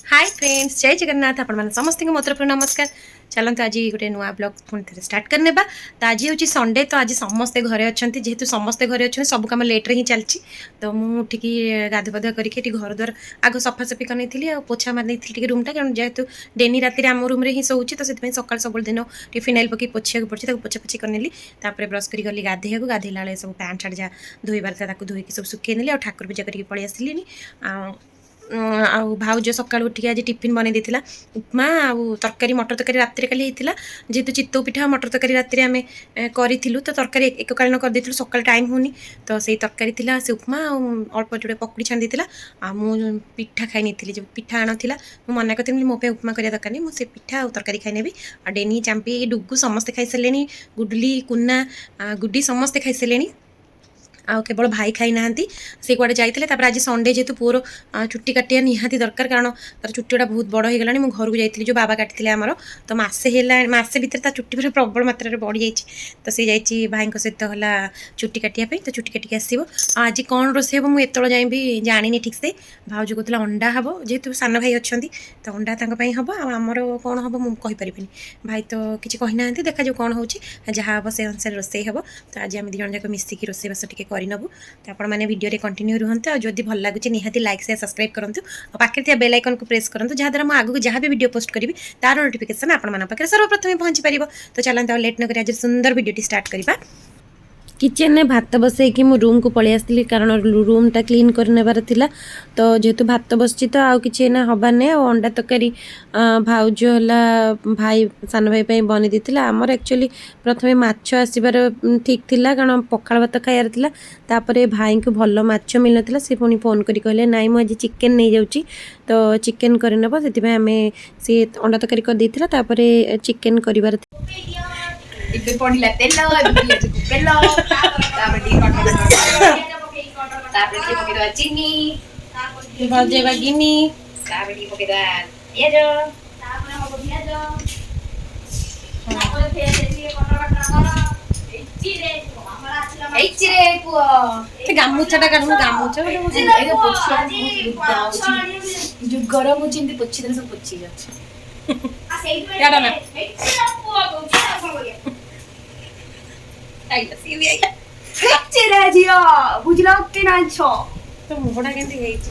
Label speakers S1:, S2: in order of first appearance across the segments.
S1: Hi friends जय जगन्नाथ आपण समस्त को मोर तरफ नमस्कार। चलते आज गोटे नुआ ब्लॉग पुणी थे स्टार्ट करने तो आज हूँ संडे तो आज समस्ते घरे अच्छा जेहेतु समस्ते घरे अच्छे सब कम लेट्रे ही चलती तो मुझे उठिकी गाधु पाधुआ करके घर द्वार आग सफासफी कर पोछा मारी रूमटा कारण जेहेतु डेली राति आम रूम ही सोची तो सकाल सब दिन टिफिन पकड़ पोछा पड़े पोछा पोछी करनेली ब्रश कर गली गाधे गाधेला सब पैंट शार्ट जहाँ धोबार था धोईकी सब सुखे नेली ठाकुर पूजा करके पलि आसिली भाउज सका उठिक आज टिफिन बनई देला उपमा तरकारी मटर तरकारी रात काली होता जेहेतु चित्तौ पिठा मटर तरकारी राति आम करूँ तो तरकारी एककालीन कर सका टाइम होनी तो से तरकारी थी से उपमा अल्प जोड़े पकड़ी छाणी देला मुझे पिठा खाई नहीं जो पिठा आना मुझे मना करी मो उपमा करा दरकार नहीं मुझे पिठा और तरकारी खाई नेबी डेनी चांपी डुगु समस्ते खाई सारे गुडली कुना गुडी समस्ते खाई सारे आ केवल भाई खाई ना से कड़े जाते आज संडे जेहेतु पुअर चुट्टी काटिया निहाती दरकार कारण तार चुट्टीटा बहुत बड़ हो गला घर को जाइए जो बाबा काटी आमर तो मसे भितर चुट्टी पूरा प्रबल मात्रा बढ़ी जाइए तो सी जाइए भाई सहित है चुट्टी काटिया तो चुट्टी काटिक आसो आज कौन रोसे हम मुझे जाए भी जानी ठीक से भाउज कहला अंडा हम जेहेतु सान भाई अच्छा तो अंडा हम आमर कौन हम मुझे कहीपरि भाई तो किसी कहना देखा जो कौन हो जहाँ हम से अनुसार रोसे हम तो आज आम दिज जाक मिसिकी रोसेबास टी करनबू तो आपण मैंने वीडियो कंटिन्यू रुहंतु और जदि भल लगुच निहाती लाइक शेयर सब्सक्राइब करूँ और पाखे बेल आइकन को प्रेस करूँ जहाँद्वारा मुझे आगू जहाँ भी वीडियो पोस्ट करी तार नोटिफिकेशन आपण पाखे सर्वप्रथम पहुँची पार तो चलते लेट नक आज सुंदर वीडियो स्टार्ट करवा। किचन में भात बसैकी मु रूम को पलि आसली कारण रूमटा क्लीन करनेबार थिला तो जेहेतु भात बसची तो आउ किछि ना हबार नै अंडा तकारी भाउज होला भाई सान भाई पई बनि दिथिला हमर एक्चुअली प्रथमे माछ आसीबार ठीक थिला कारण पखाळ भात खाइयार थिला तापरे भाई को भल माछ मिल नथिला से पुनी फोन करी कहले नाइ मु आज चिकन नै जाउची तो चिकन करि नबो सेति भाई हमें से अंडा तकारी कर दिथिला तापरे चिकन करिवार
S2: इबे पड़िला तेल इबे पेलो तापर टी पकेदवा चीनी
S1: भजेबा गिनी
S2: तापर टी पकेदवा पियाज तापर हम पियाज तापर फेर से कटर कटर चिरे पुओ
S1: ते गामुछाटा काढू गामुछा
S2: एगो पोछा जो गरम हो चिंती पोछी देन सब पोछी जाछ आ सेइट
S1: याडा ना
S2: पुओ को
S1: आइला सी भी आइला
S2: चिरे जियो बुझलो कि ना छो
S1: तो मुहडा केंती हेइची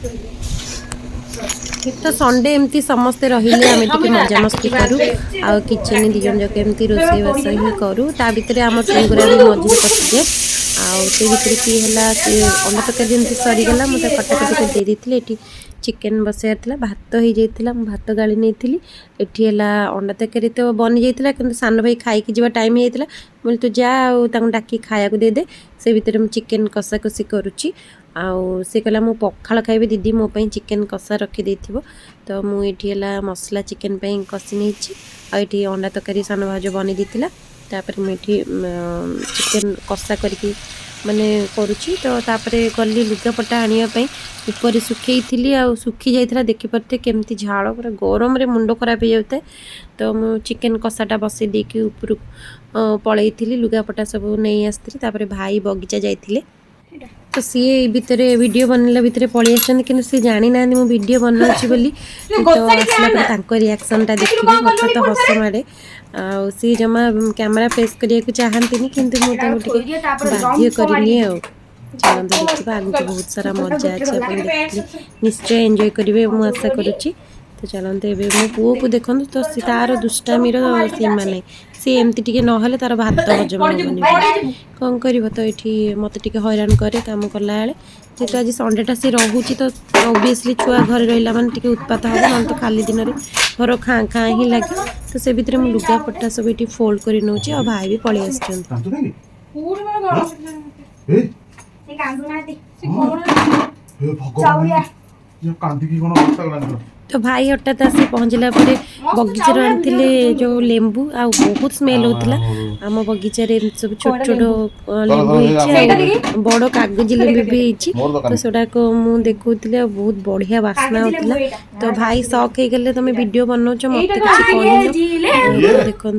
S1: तो संडे एमती समस्ते रहिले आमे टिके मजा मस्ती करू आ किचन दी जन जके एमती रोसई बास ही करू ता भीतर हम सिंगुरा भी मजूद पसिजे आ से भीतर की हला कि अंडा तक जेमती सरी गला मते कटा कटा कर दे दिथिले एठी चिकन बसेयार थिला भात ही जाइतिला भात गाली नेथिली एठी हला अंडा तकारी तो बनि जाइतिला किंतु सान भाई खाई कि जीवा टाइम हेइतिला बोल तो जा तांग डाकी खाया को दे दे से भीतर हम चिकन कसा कसी करूची आउ से कहला मु पखाळ खाइबे दीदी मो पई चिकन कसा रखी देथिबो तो मु एठी हला मसला चिकन पई कसी नेछि आ एठी अंडा तकारी सान भाज बनि दिथिला तापर मु एठी चिकन कसा करके माने करुची तो तापर गली लुगापटा आनिया पई ऊपर सुखई थी आ सुखी जाइथिला देखि परते केमती झाड़ पूरा गरम रे मुंड खराब हो जाते तो मु चिकन कसाटा बसई देकी ऊपर पलई थी लुगापटा सब नहीं आसती तापर भाई बगीचा जाइथिले तो सी भितर वीडियो बनला भितर पलि आछन कि सी जानी ना मु वीडियो बनाउची बोली तो आसला तांको रिएक्शनटा देखिबे मते तो हस मारे आ सी जमा कैमरा फेस करिया को चाहंतिनी किंतु मु ताको टिके बाध्य करिनी आ चलते देखा आगे तो बहुत सारा मजा अच्छे देखिए निश्चय एंजॉय करेंगे मु आशा करुच्ची तो चलते मो पुओ को देखो तो तार दुष्टामीर सीमा नहीं सी एमती टी ना तार भात हजम हेनी कौन कर तो ये मत टे हैरान करे कम कला बेले जेहेतु आज संडेटा सी रोचे तो ओबियसली छुआ घर रहा मानते टे उत्पात हम ना तो खाली दिन में घर खाँ खाँ ही लगे तो से भितर मुझे लुगापटा सब ये फोल्ड कर नौची और भाई भी पलि आस तो भाई हठात आसी पहुँचला बगीचार आनी जो लेंबू आ बहुत स्मेल होता आम बगीचार सब छोट छोट लेंबू बड़ कागज लेंबू भी तो सेटा को मुझे देखुली बहुत बढ़िया बास्ना होता तो भाई शौक हो गले तुम वीडियो बनाऊच मत देखो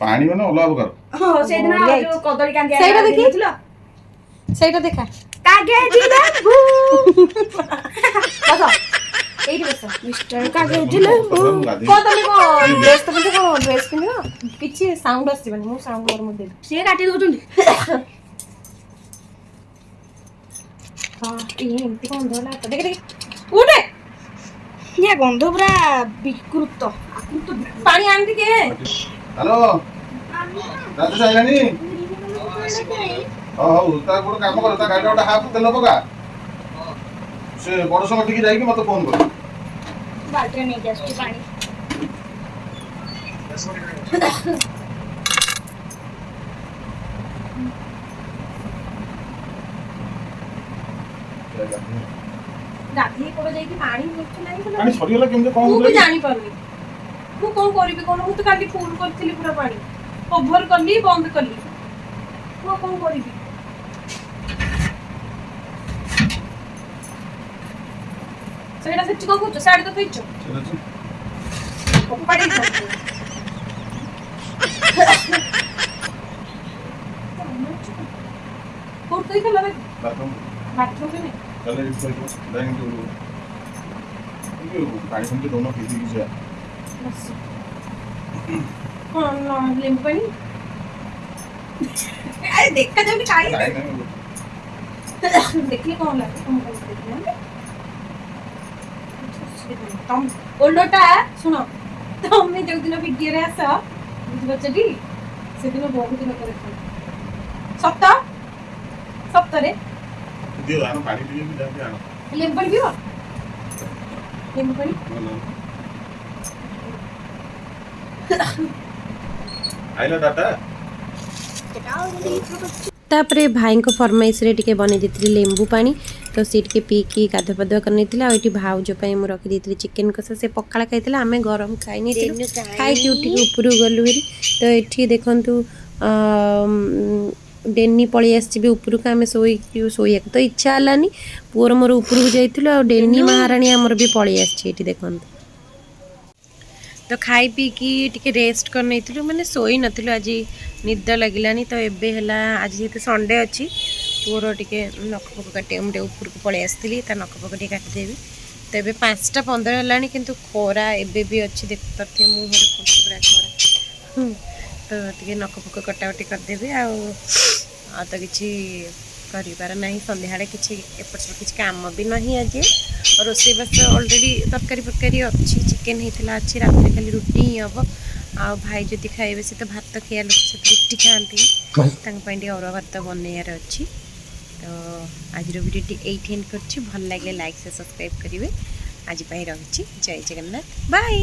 S3: पानी माने ओला बकर
S2: हां से दिन जो कदली कांदिया
S1: सेटा देखा
S2: कागे जी लेंबू
S1: ଆସ
S2: ମିଷ୍ଟର କାକେ ଉଠିଲେ
S3: ମୁଁ ଗାଧେଇ
S1: କଣ ତମେ କଣ ଡ୍ରେସ୍ ତ ପିନ୍ଧ କଣ ଡ୍ରେସ୍ ପିନ୍ଧିବ କିଛି ସାଉଣ୍ଡ ଆସିବନି ମୁଁ ସାଉଣ୍ଡ ମୋର ମୁଁ ଦେବି
S2: ସିଏ କାଟି ଦଉଛନ୍ତି।
S1: ହଁ ଏମିତି କଣ ଧରଲା ତ ଦେଖେ ଦେଖେ ଉଠେ
S2: ଇଏ ଗନ୍ଧ ପୁରା ବିକୃତ
S1: ପାଣି ଆଣି ଟିକେ
S3: ହ୍ୟାଲୋ ରାଜୁ ସାଇଲାଣି ହଉ ତା ଗୋଟେ କାମ କର ତା ଗାଡ଼ିରେ ଗୋଟେ ହାଫ୍ ତେଲ ପକା ସେ ବଡ଼ ସମୟ ଟିକେ ଯାଇକି ମତେ ଫୋନ୍ କର
S2: ବାଲ୍ଟିରେ ନେଇକି ଆସୁଛି ପାଣି।
S1: ଗାଧେଇ ପଡ ଯାଇକି ପାଣି ମିଳୁଛି ନାହିଁ
S3: ପାଣି ସରିଗଲା କେମିତି କଣ
S1: ମୁଁ ବି
S3: ହଉଥିଲା କି?
S1: ଜାଣିପାରୁନି ମୁଁ କଣ କରିବି କଣ ମୁଁ ତ କାଲି ଫୁଲ୍ କରିଥିଲି ପୁରା ପାଣି ଓଭର କଲି ବନ୍ଦ କଲି ମୁଁ କଣ କରିବି ସେଇଟା ସେଠି କଣ କରୁଛ ଶାଢ଼ୀ ତ ଥୋଇଛ
S3: ଠିକ୍ ଅଛି।
S1: ଫୋପାଡ଼ି କୋଉଠି ଥୋଇଥିଲ
S3: ବାଥରୁମ୍
S1: ବାଥରୁମ୍ରେ ନାହିଁ
S3: ଚାଲ ଏଇଠି ଥୋଇଥିବ ଡାଇନିଂ ଟେବୁଲ୍ ପାଣି ଫାଣି ଦଉନ ପିଇକି ଯିବା
S1: ହଁ ଲେମ୍ବୁ ପାଣି ଆରେ ଦେଖାଯାଉନି କାହିଁ
S3: ନାଇଁ ନାଇଁ
S1: ଦେଖିଲେ କଣ ଲାଗେ ତମ ଓଲଟା ଶୁଣ ତମେ ଯୋଉଦିନ ଭିଡିଓରେ ଆସ ବୁଝିପାରୁଛ ଟି ସେଦିନ ବହୁତ ଲୋକ ଦେଖନ୍ତି ସତ ସତରେ
S3: ଦିଅ ଆଣ ପାଣି ଟିକେ ବି ଯାଆନ୍ତି ଆଣ
S1: ଲେମ୍ବୁ ପାଣି ପିଇବ ଲେମ୍ବୁ ପାଣି
S3: ଆଇଲା ଡାଟା
S1: ତାପରେ ଭାଇଙ୍କ ଫରମାଇଶରେ ଟିକେ ବନେଇ ଦେଇଥିଲି ଲେମ୍ବୁ ପାଣି ତ ସେ ଟିକେ ପିଇକି ଗାଧୁଆ ପାଧୁଆ କରିନେଇଥିଲା ଆଉ ଏଠି ଭାଉଜ ପାଇଁ ମୁଁ ରଖିଦେଇଥିଲି ଚିକେନ କଷା ସେ ପଖାଳ ଖାଇଥିଲା ଆମେ ଗରମ ଖାଇନେଇଥିଲୁ ଖାଇକି ଉଠିକି ଉପରକୁ ଗଲୁ ହେରି ତ ଏଠି ଦେଖନ୍ତୁ ଡେନି ପଳେଇ ଆସିଛି ବି ଉପରକୁ ଆମେ ଶୋଇବାକୁ ତ ଇଚ୍ଛା ହେଲାନି ପୁଅର ମୋର ଉପରକୁ ଯାଇଥିଲୁ ଆଉ ଡେନି ମହାରାଣୀ ଆମର ବି ପଳେଇ ଆସିଛି ଏଠି ଦେଖନ୍ତୁ ତ ଖାଇ ପିଇକି ଟିକେ ରେଷ୍ଟ କରିନେଇଥିଲୁ ମାନେ ଶୋଇ ନଥିଲୁ ଆଜି ନିଦ ଲାଗିଲାନି ତ ଏବେ ହେଲା ଆଜି ଯେହେତୁ ସଣ୍ଡେ ଅଛି ପୁଅର ଟିକେ ନଖ ଫଖ କାଟିବାକୁ ମୁଁ ଟିକେ ଉପରକୁ ପଳେଇ ଆସିଥିଲି ତା ନଖ ଫଖ ଟିକେ କାଟିଦେବି ତ ଏବେ 5:15 ହେଲାଣି କିନ୍ତୁ ଖରା ଏବେ ବି ଅଛି ଦେଖୁଥିବେ ମୁହଁରେ ପୁରା ଖରା ତ ଟିକେ ନଖ ଫଖ କଟାକଟି କରିଦେବି ଆଉ ତ କିଛି କରିବାର ନାହିଁ ସନ୍ଧ୍ୟାବେଳେ କିଛି ଏପଟ ସେପଟ କିଛି କାମ ବି ନାହିଁ ଆଜି ରୋଷେଇବାସ ଅଲରେଡ଼ି ତରକାରୀ ଫରକାରୀ ଅଛି ଚିକେନ୍ ହେଇଥିଲା ଅଛି ରାତିରେ ଖାଲି ରୁଟି ହିଁ ହେବ ଆଉ ଭାଇ ଯଦି ଖାଇବେ ସେ ତ ଭାତ ଖିଆ ଲୋକ ସେ ରୁଟି ଖାଆନ୍ତି ତାଙ୍କ ପାଇଁ ଟିକେ ଅରୁଆ ଭାତ ବନେଇବାର ଅଛି ତ ଆଜିର ଭିଡ଼ିଓଟି ଏଇଠି ଏଣ୍ଡ କରୁଛି ଭଲ ଲାଗିଲେ ଲାଇକ୍ ସେ ସବସ୍କ୍ରାଇବ୍ କରିବେ ଆଜି ପାଇଁ ରହୁଛି ଜୟ ଜଗନ୍ନାଥ ବାଏ।